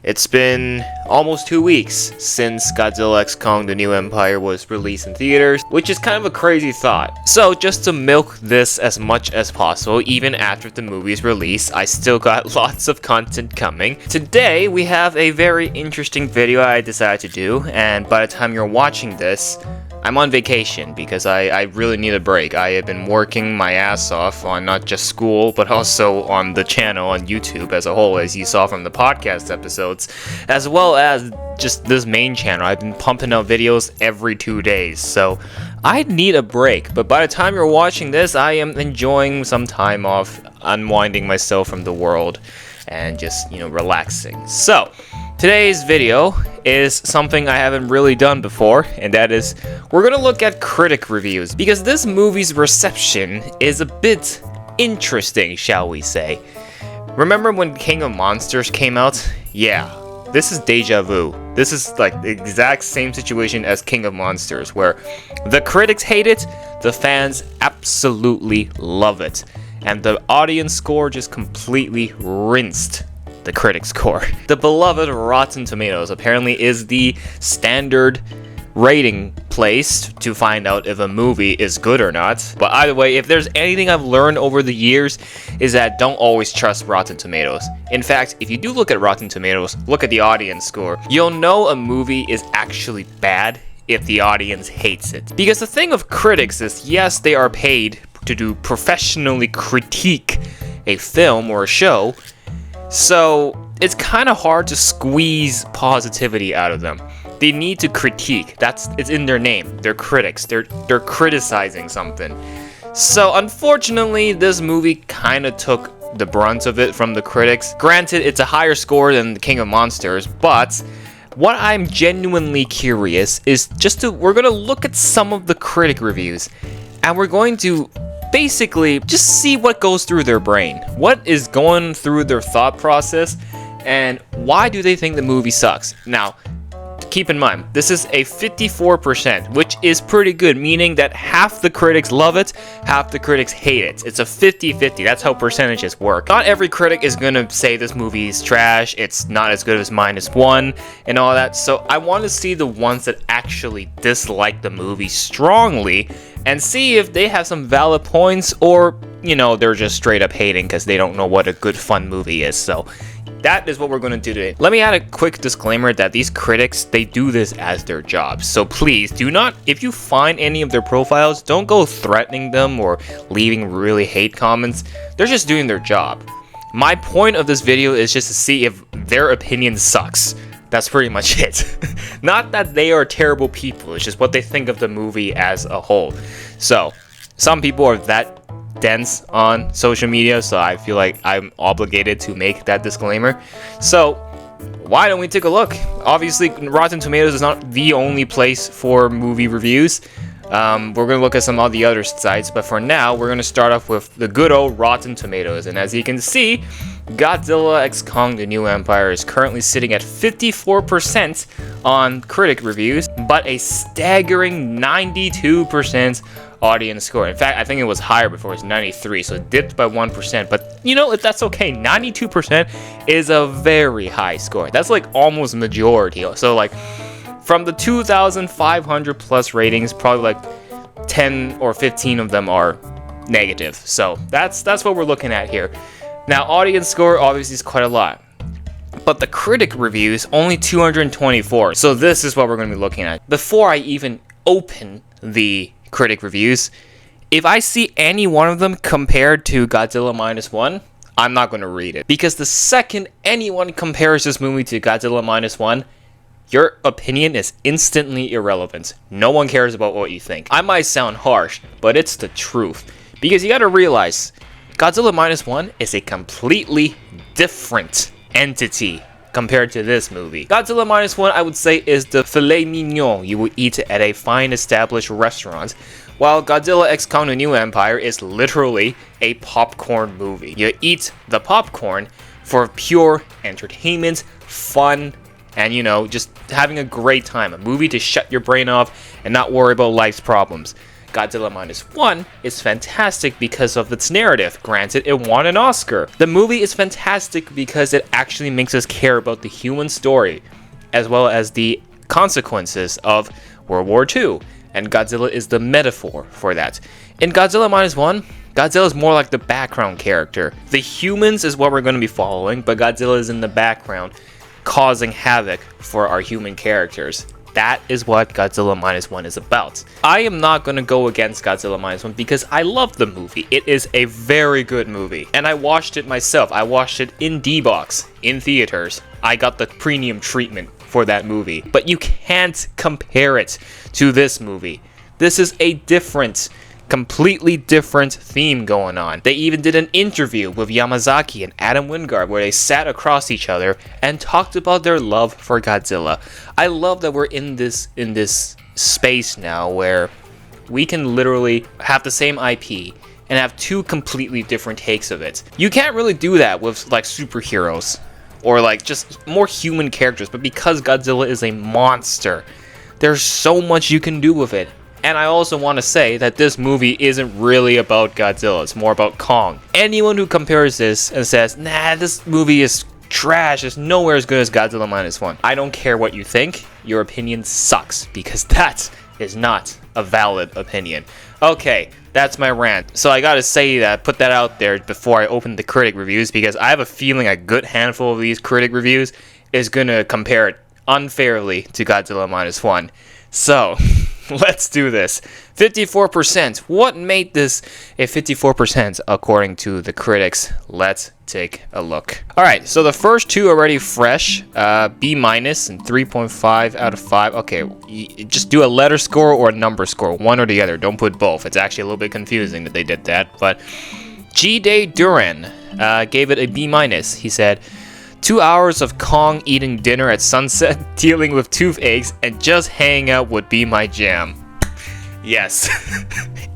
It's been almost 2 weeks since Godzilla x Kong: The New Empire was released in theaters, which is kind of a crazy thought. So just to milk this as much as possible, even after the movie's release, I still got lots of content coming. Today, we have a very interesting video I decided to do, and by the time you're watching this, I'm on vacation because I really need a break. I have been working my ass off on not just school, but also on the channel on YouTube as a whole, as you saw from the podcast episodes, as well as just this main channel. I've been pumping out videos every 2 days, so I need a break. But by the time you're watching this, I am enjoying some time off, unwinding myself from the world, and just, relaxing. So, today's video is something I haven't really done before, and that is, we're gonna look at critic reviews, because this movie's reception is a bit interesting, shall we say. Remember when King of Monsters came out? Yeah, this is deja vu. This is like the exact same situation as King of Monsters, where the critics hate it, the fans absolutely love it, and the audience score just completely rinsed the critic score. The beloved Rotten Tomatoes apparently is the standard rating placed to find out if a movie is good or not. But either way, if there's anything I've learned over the years, is that don't always trust Rotten Tomatoes. In fact, if you do look at Rotten Tomatoes, look at the audience score, you'll know a movie is actually bad if the audience hates it. Because the thing of critics is, yes, they are paid to do professionally critique a film or a show, so it's kind of hard to squeeze positivity out of them. They need to critique. It's in their name. They're critics. They're criticizing something. So unfortunately, this movie kind of took the brunt of it from the critics. Granted, it's a higher score than The King of Monsters, but what I'm genuinely curious is we're gonna look at some of the critic reviews, and we're going to basically just see what goes through their brain, what is going through their thought process, and why do they think the movie sucks. Now, keep in mind, this is a 54%, which is pretty good, meaning that half the critics love it, half the critics hate it. It's a 50-50, that's how percentages work. Not every critic is gonna say this movie is trash, it's not as good as -1, and all that, so I want to see the ones that actually dislike the movie strongly, and see if they have some valid points, or, they're just straight up hating because they don't know what a good fun movie is. So that is what we're going to do today. Let me add a quick disclaimer that these critics, they do this as their job. So please do not, if you find any of their profiles, don't go threatening them or leaving really hate comments. They're just doing their job. My point of this video is just to see if their opinion sucks. That's pretty much it. Not that they are terrible people, it's just what they think of the movie as a whole. So, some people are that dense on social media, so I feel like I'm obligated to make that disclaimer. So, why don't we take a look? Obviously, Rotten Tomatoes is not the only place for movie reviews. We're going to look at some of the other sites, but for now, we're going to start off with the good old Rotten Tomatoes. And as you can see, Godzilla x Kong: The New Empire is currently sitting at 54% on critic reviews, but a staggering 92% audience score. In fact, I think it was higher before. It was 93, so it dipped by 1%. But that's okay. 92% is a very high score. That's like almost majority. So like from the 2,500 plus ratings, probably like 10 or 15 of them are negative. So that's what we're looking at here. Now, audience score obviously is quite a lot, but the critic reviews only 224. So this is what we're going to be looking at. Before I even open the critic reviews, if I see any one of them compared to Godzilla -1, I'm not going to read it, because the second anyone compares this movie to Godzilla -1, your opinion is instantly irrelevant. No one cares about what you think. I might sound harsh, but it's the truth, because you got to realize Godzilla -1 is a completely different entity compared to this movie. Godzilla -1, I would say, is the filet mignon you would eat at a fine established restaurant, while Godzilla x Kong: The New Empire is literally a popcorn movie. You eat the popcorn for pure entertainment, fun, and just having a great time. A movie to shut your brain off and not worry about life's problems. Godzilla Minus One is fantastic because of its narrative. Granted, it won an Oscar. The movie is fantastic because it actually makes us care about the human story, as well as the consequences of World War II. And Godzilla is the metaphor for that. In Godzilla Minus One, Godzilla is more like the background character. The humans is what we're going to be following, but Godzilla is in the background, causing havoc for our human characters. That is what Godzilla Minus One is about. I am not going to go against Godzilla Minus One because I love the movie. It is a very good movie. And I watched it myself. I watched it in D-Box, in theaters. I got the premium treatment for that movie. But you can't compare it to this movie. This is a completely different theme going on. They even did an interview with Yamazaki and Adam Wingard where they sat across each other and talked about their love for Godzilla. I love that we're in this space now where we can literally have the same IP and have two completely different takes of it. You can't really do that with like superheroes or like just more human characters, but because Godzilla is a monster, there's so much you can do with it. And I also want to say that this movie isn't really about Godzilla, it's more about Kong. Anyone who compares this and says, nah, this movie is trash, it's nowhere as good as Godzilla Minus One. I don't care what you think, your opinion sucks, because that is not a valid opinion. Okay, that's my rant. So I gotta say that, put that out there before I open the critic reviews, because I have a feeling a good handful of these critic reviews is gonna compare it unfairly to Godzilla Minus One. So, let's do this. 54%. What made this a 54% according to the critics? Let's take a look. Alright, so the first two are already fresh. B- and 3.5 out of 5. Okay, just do a letter score or a number score. One or the other. Don't put both. It's actually a little bit confusing that they did that. But G. Day Duran gave it a B-. He said, 2 hours of Kong eating dinner at sunset, dealing with toothaches, and just hanging out would be my jam. Yes,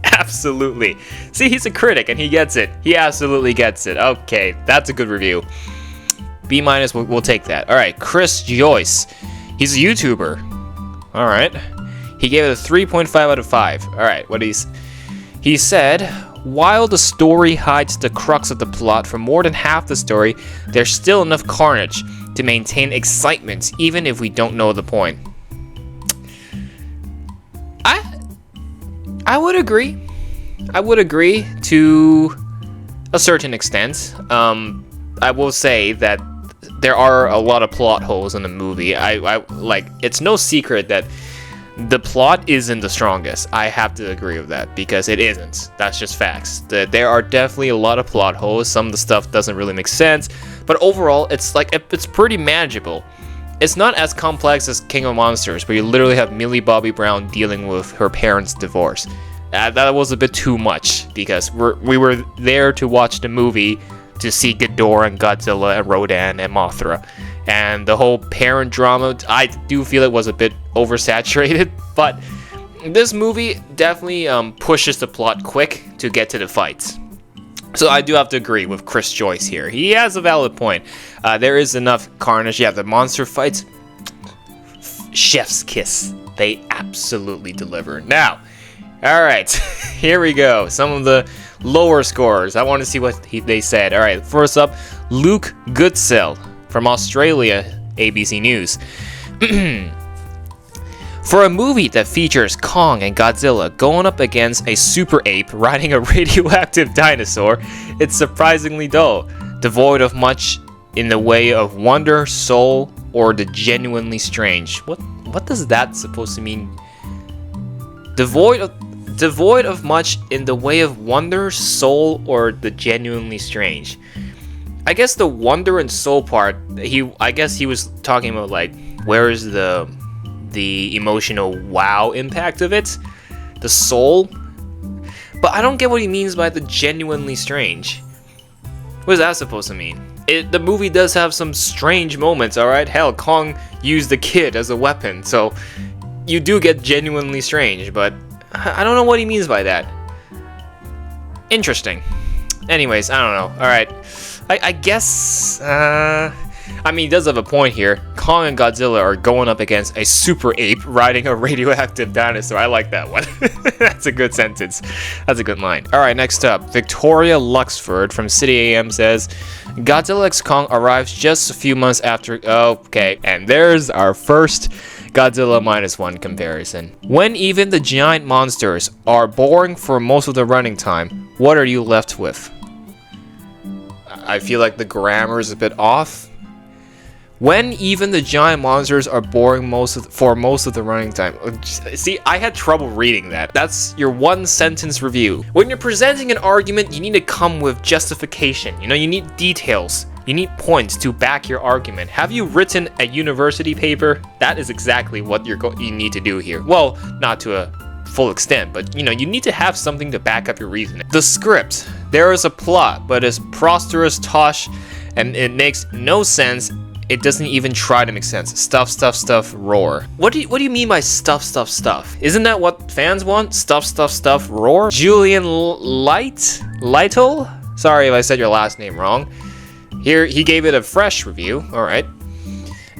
absolutely. See, he's a critic and he gets it. He absolutely gets it. Okay, that's a good review. B-, we'll take that. Alright, Chris Joyce. He's a YouTuber. Alright. He gave it a 3.5 out of 5. Alright, he said, while the story hides the crux of the plot for more than half the story, there's still enough carnage to maintain excitement, even if we don't know the point. I would agree. I would agree to a certain extent. I will say that there are a lot of plot holes in the movie. I like, it's no secret that the plot isn't the strongest. I have to agree with that because it isn't. That's just facts. There are definitely a lot of plot holes. Some of the stuff doesn't really make sense, but overall, it's pretty manageable. It's not as complex as King of Monsters, where you literally have Millie Bobby Brown dealing with her parents' divorce. That was a bit too much because we were there to watch the movie to see Ghidorah and Godzilla and Rodan and Mothra. And the whole parent drama, I do feel it was a bit oversaturated, but this movie definitely pushes the plot quick to get to the fights. So I do have to agree with Chris Joyce here. He has a valid point. There is enough carnage. Yeah, the monster fights, chef's kiss. They absolutely deliver. Now, alright, here we go. Some of the lower scores. I want to see what they said. Alright, first up, Luke Goodsell from Australia, ABC News. For a movie that features Kong and Godzilla going up against a super ape riding a radioactive dinosaur, it's surprisingly dull, devoid of much in the way of wonder, soul, or the genuinely strange. What does that supposed to mean? Devoid of much in the way of wonder, soul, or the genuinely strange. I guess the wonder and soul part, I guess he was talking about like, where is the emotional wow impact of it? The soul? But I don't get what he means by the genuinely strange. What is that supposed to mean? The movie does have some strange moments, alright? Hell, Kong used the kid as a weapon, so you do get genuinely strange, but I don't know what he means by that. Interesting. Anyways, I don't know. Alright. I guess I mean, he does have a point here. Kong and Godzilla are going up against a super ape riding a radioactive dinosaur. I like that one. That's a good sentence. That's a good line. Alright, next up. Victoria Luxford from City AM says, Godzilla x Kong arrives just a few months after... Okay, and there's our first Godzilla -1 comparison. When even the giant monsters are boring for most of the running time, what are you left with? I feel like the grammar is a bit off. When even the giant monsters are boring for most of the running time. See, I had trouble reading that. That's your one sentence review. When you're presenting an argument, you need to come with justification. You know, you need details. You need points to back your argument. Have you written a university paper? That is exactly what you need to do here. Well, not to a full extent, but you know, you need to have something to back up your reasoning. The script. There is a plot, but it's preposterous tosh, and it makes no sense. It doesn't even try to make sense. Stuff, roar. What do you mean by stuff? Isn't that what fans want? Stuff, roar? Julian Lytle? Sorry if I said your last name wrong. Here, he gave it a fresh review. Alright.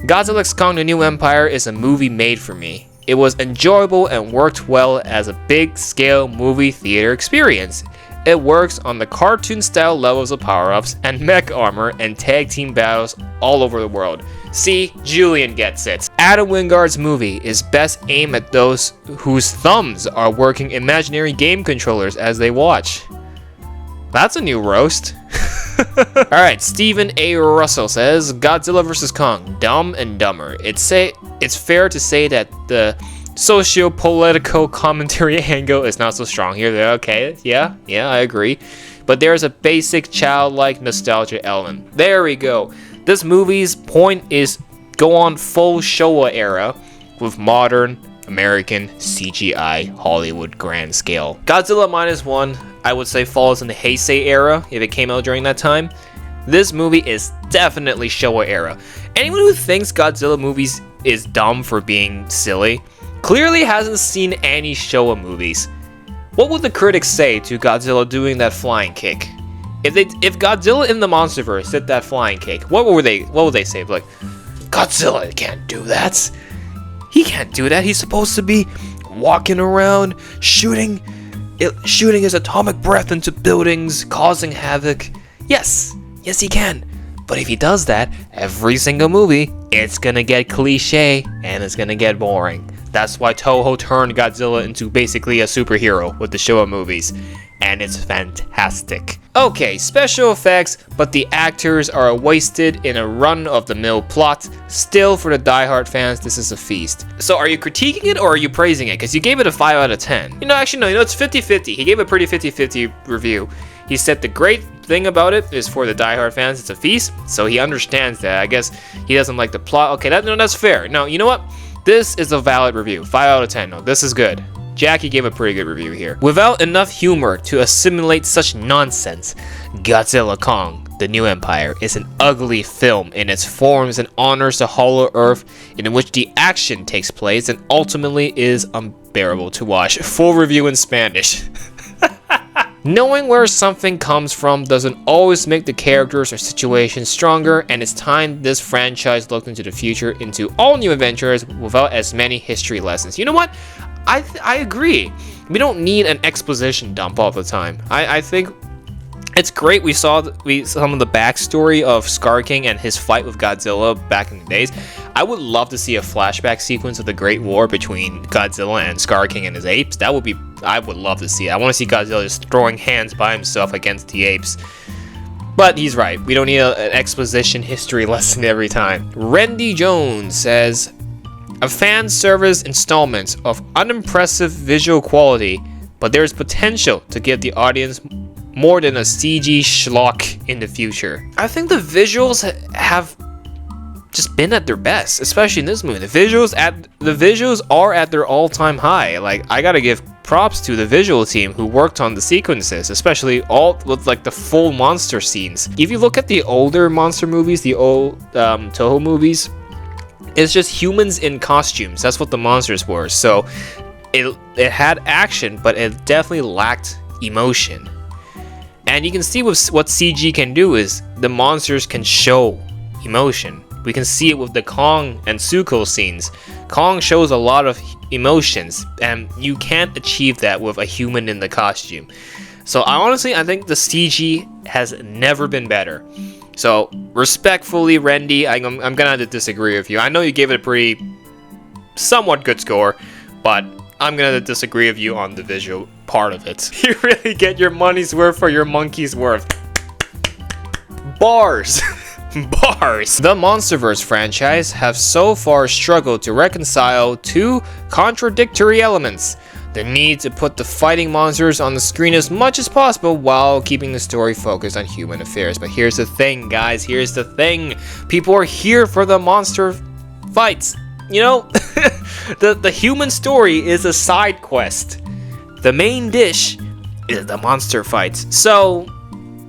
Godzilla x Kong: The New Empire is a movie made for me. It was enjoyable and worked well as a big-scale movie theater experience. It works on the cartoon-style levels of power-ups and mech armor and tag team battles all over the world. See, Julian gets it. Adam Wingard's movie is best aimed at those whose thumbs are working imaginary game controllers as they watch. That's a new roast. Alright, Stephen A. Russell says, Godzilla vs. Kong, Dumb and Dumber. It's fair to say that the socio-political commentary angle is not so strong here. Okay, yeah, I agree. But there's a basic childlike nostalgia element. There we go. This movie's point is go on full Showa era with modern American CGI Hollywood grand scale. Godzilla -1, I would say, falls in the Heisei era if it came out during that time. This movie is definitely Showa era. Anyone who thinks Godzilla movies is dumb for being silly clearly hasn't seen any Showa movies. What would the critics say to Godzilla doing that flying kick? If Godzilla in the Monsterverse did that flying kick, what would they say? Like, Godzilla can't do that. He can't do that. He's supposed to be walking around, shooting his atomic breath into buildings, causing havoc. Yes, he can. But if he does that, every single movie, it's gonna get cliche and it's gonna get boring. That's why Toho turned Godzilla into basically a superhero with the Showa movies. And it's fantastic. Okay, special effects, but the actors are wasted in a run-of-the-mill plot. Still, for the diehard fans, this is a feast. So are you critiquing it or are you praising it? Because you gave it a 5 out of 10. Actually, no, it's 50-50. He gave a pretty 50-50 review. He said the great thing about it is for the diehard fans, it's a feast. So he understands that. I guess he doesn't like the plot. Okay, that's fair. No, you know what? This is a valid review. 5 out of 10. No, this is good. Jackie gave a pretty good review here. Without enough humor to assimilate such nonsense, Godzilla Kong: The New Empire is an ugly film in its forms and honors the Hollow Earth in which the action takes place and ultimately is unbearable to watch. Full review in Spanish. Knowing where something comes from doesn't always make the characters or situations stronger, and it's time this franchise looked into the future into all new adventures without as many history lessons. You know what? I agree. We don't need an exposition dump all the time. I think it's great we saw some of the backstory of Scar King and his fight with Godzilla back in the days. I would love to see a flashback sequence of the Great War between Godzilla and Scar King and his apes. I would love to see it. I want to see Godzilla just throwing hands by himself against the apes. But he's right. We don't need an exposition history lesson every time. Randy Jones says, a fan service installment of unimpressive visual quality, but there's potential to give the audience more than a CG schlock in the future. I think the visuals have just been at their best, especially in this movie. The visuals are at their all-time high. Like, I gotta give props to the visual team who worked on the sequences, especially all with like the full monster scenes. If you look at the older monster movies, the old Toho movies, it's just humans in costumes. That's what the monsters were. So it had action, but it definitely lacked emotion. And you can see what CG can do is the monsters can show emotion. We can see it with the Kong and Zuko scenes. Kong shows a lot of emotions, and you can't achieve that with a human in the costume. So I think the CG has never been better. So respectfully, Randy, I'm gonna have to disagree with you. I know you gave it a pretty somewhat good score, but I'm gonna disagree with you on the visual part of it. You really get your money's worth for your monkey's worth. Bars. Bars. The MonsterVerse franchise have so far struggled to reconcile two contradictory elements: the need to put the fighting monsters on the screen as much as possible while keeping the story focused on human affairs. But here's the thing, guys, here's the thing. People are here for the monster fights. You know, the human story is a side quest. The main dish is the monster fights. So,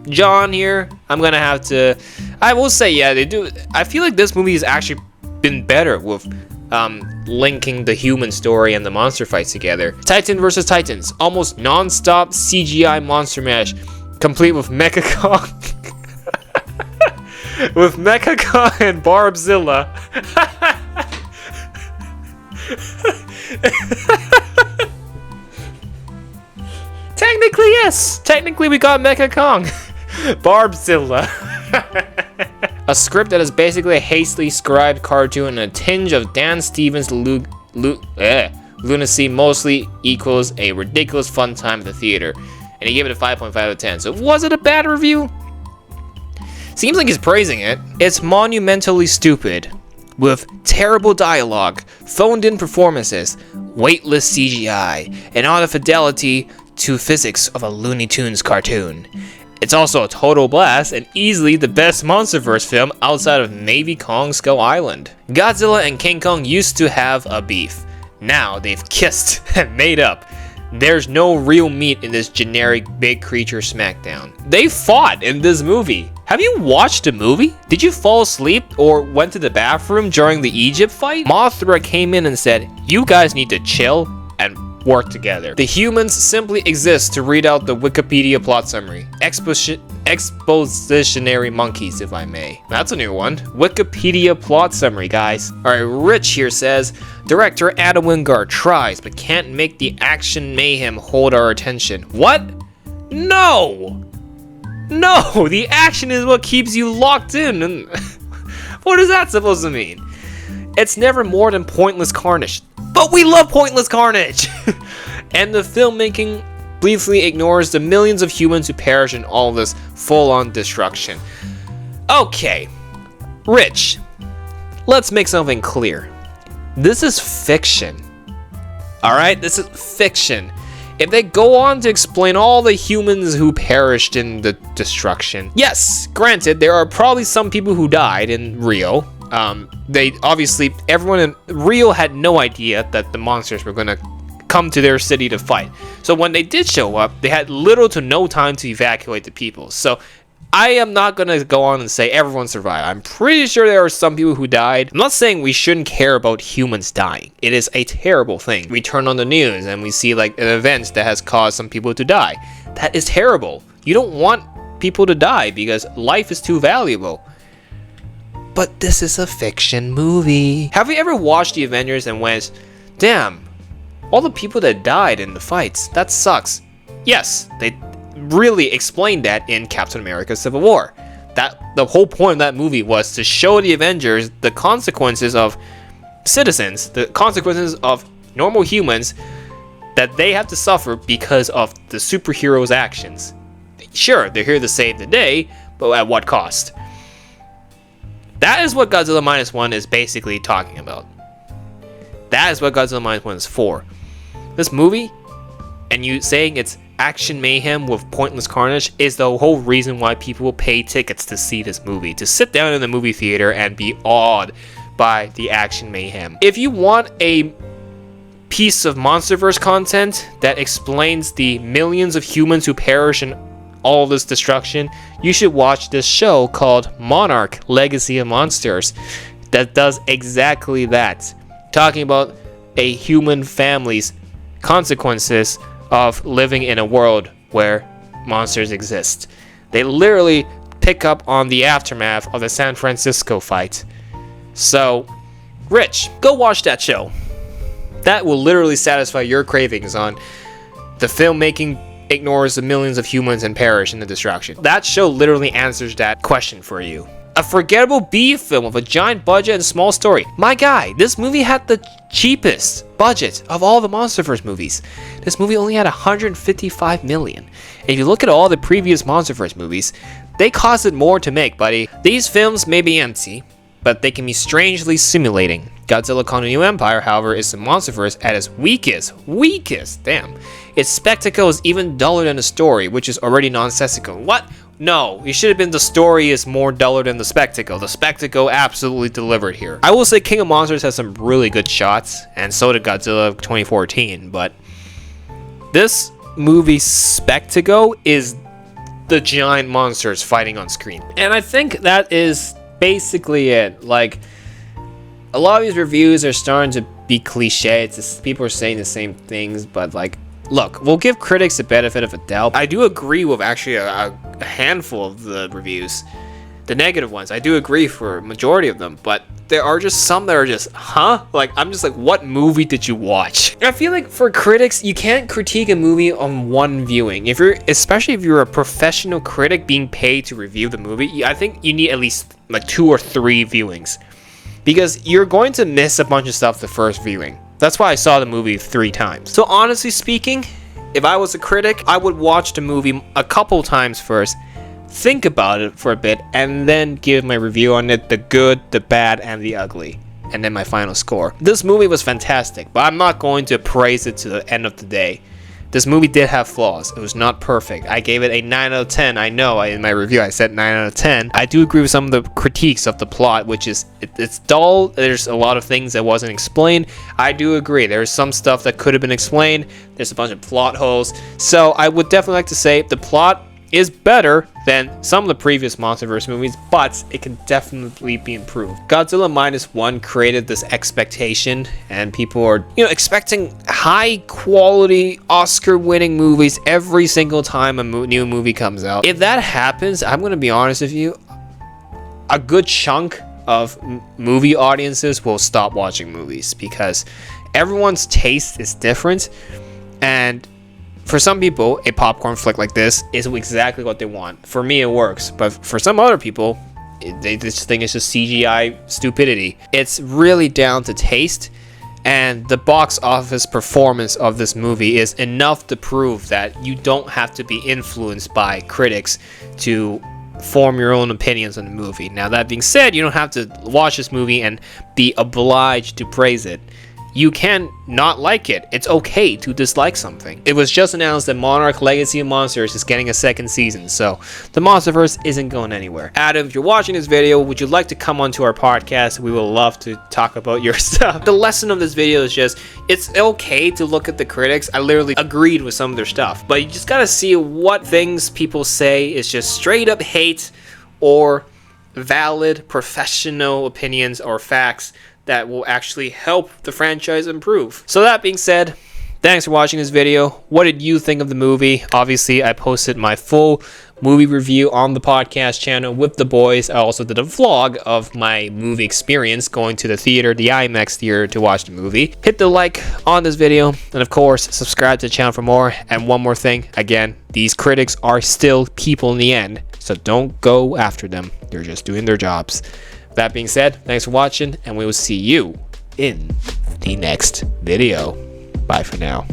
John here, I'm gonna have to, I will say, yeah, they do. I feel like this movie has actually been better with linking the human story and the monster fights together. Titan vs. Titans, almost non-stop CGI monster mash, complete with Mechakong, with Mechakong and Barbzilla. Technically, yes. Technically, we got Mechakong. Barbzilla. A script that is basically a hastily scribed cartoon and a tinge of Dan Stevens' lunacy mostly equals a ridiculous fun time at the theater. And he gave it a 5.5 out of 10. So was it a bad review? Seems like he's praising it. It's monumentally stupid, with terrible dialogue, phoned-in performances, weightless CGI, and all the fidelity to physics of a Looney Tunes cartoon. It's also a total blast and easily the best MonsterVerse film outside of maybe Kong Skull Island. Godzilla and King Kong used to have a beef. Now they've kissed and made up. There's no real meat in this generic big creature smackdown. They fought in this movie. Have you watched the movie? Did you fall asleep or went to the bathroom during the Egypt fight? Mothra came in and said, "You guys need to chill and work together." The humans simply exist to read out the Wikipedia plot summary. Expositionary monkeys, if I may. That's a new one. Wikipedia plot summary, guys. Alright, Rich here says, director Adam Wingard tries but can't make the action mayhem hold our attention. What? No! No! The action is what keeps you locked in. And what is that supposed to mean? It's never more than pointless carnage. But we love pointless carnage! And the filmmaking briefly ignores the millions of humans who perish in all this full-on destruction. Okay, Rich, let's make something clear. This is fiction. Alright, this is fiction. If they go on to explain all the humans who perished in the destruction, yes, granted, there are probably some people who died in Rio. They obviously, everyone in Rio had no idea that the monsters were gonna come to their city to fight. So when they did show up, they had little to no time to evacuate the people. So I am not gonna go on and say everyone survived. I'm pretty sure there are some people who died. I'm not saying we shouldn't care about humans dying. It is a terrible thing. We turn on the news and we see like an event that has caused some people to die. That is terrible. You don't want people to die because life is too valuable. But this is a fiction movie. Have you ever watched the Avengers and went, damn, all the people that died in the fights, that sucks? Yes, they really explained that in Captain America Civil War. That the whole point of that movie was to show the Avengers the consequences of citizens, the consequences of normal humans that they have to suffer because of the superheroes' actions. Sure, they're here to save the day, but at what cost? That is what Godzilla Minus One is basically talking about. That is what Godzilla Minus One is for. This movie, and you saying it's action mayhem with pointless carnage, is the whole reason why people will pay tickets to see this movie. To sit down in the movie theater and be awed by the action mayhem. If you want a piece of MonsterVerse content that explains the millions of humans who perish in all this destruction, you should watch this show called Monarch: Legacy of Monsters that does exactly that, talking about a human family's consequences of living in a world where monsters exist. They literally pick up on the aftermath of the San Francisco fight. So, Rich, go watch that show. That will literally satisfy your cravings on the filmmaking ignores the millions of humans and perish in the destruction. That show literally answers that question for you. A forgettable B film with a giant budget and small story. My guy, this movie had the cheapest budget of all the MonsterVerse movies. This movie only had $155 million. If you look at all the previous MonsterVerse movies, they costed more to make, buddy. These films may be empty, but they can be strangely stimulating. Godzilla Kong the New Empire, however, is the MonsterVerse at its weakest, damn. Its spectacle is even duller than the story, which is already nonsensical. What? No, it should have been the story is more duller than the spectacle. The spectacle absolutely delivered here. I will say King of Monsters has some really good shots, and so did Godzilla 2014, but this movie's spectacle is the giant monsters fighting on screen. And I think that is basically it. Like, a lot of these reviews are starting to be cliche. It's just, people are saying the same things, but like, look, we'll give critics the benefit of a doubt. I do agree with actually a handful of the reviews, the negative ones. I do agree for a majority of them, but there are just some that are just, huh? Like, I'm just like, what movie did you watch? I feel like for critics, you can't critique a movie on one viewing. Especially if you're a professional critic being paid to review the movie, I think you need at least like 2 or 3 viewings, because you're going to miss a bunch of stuff the first viewing. That's why I saw the movie 3 times. So honestly speaking, if I was a critic, I would watch the movie a couple times first, think about it for a bit, and then give my review on it, the good, the bad, and the ugly, and then my final score. This movie was fantastic, but I'm not going to praise it to the end of the day. This movie did have flaws. It was not perfect. I gave it a 9 out of 10. I know in my review I said 9 out of 10. I do agree with some of the critiques of the plot, which is it's dull. There's a lot of things that wasn't explained. I do agree. There's some stuff that could have been explained. There's a bunch of plot holes. So I would definitely like to say the plot is better than some of the previous MonsterVerse movies, but it can definitely be improved. Godzilla Minus One created this expectation, and people are, expecting high quality Oscar-winning movies every single time a new movie comes out. If that happens, I'm gonna be honest with you, a good chunk of movie audiences will stop watching movies, because everyone's taste is different, and for some people, a popcorn flick like this is exactly what they want. For me, it works. But for some other people, they just think it's just CGI stupidity. It's really down to taste. And the box office performance of this movie is enough to prove that you don't have to be influenced by critics to form your own opinions on the movie. Now, that being said, you don't have to watch this movie and be obliged to praise it. You can not like it. It's okay to dislike something. It was just announced that Monarch Legacy of Monsters is getting a 2nd season, so the MonsterVerse isn't going anywhere. Adam, if you're watching this video, would you like to come onto our podcast? We will love to talk about your stuff. The lesson of this video is just, it's okay to look at the critics. I literally agreed with some of their stuff, but you just gotta see what things people say is just straight up hate or valid professional opinions or facts that will actually help the franchise improve. So that being said, thanks for watching this video. What did you think of the movie? Obviously, I posted my full movie review on the podcast channel with the boys. I also did a vlog of my movie experience going to the theater, the IMAX theater, to watch the movie. Hit the like on this video, and of course, subscribe to the channel for more. And one more thing, again, these critics are still people in the end, so don't go after them. They're just doing their jobs. That being said, thanks for watching, and we will see you in the next video. Bye for now.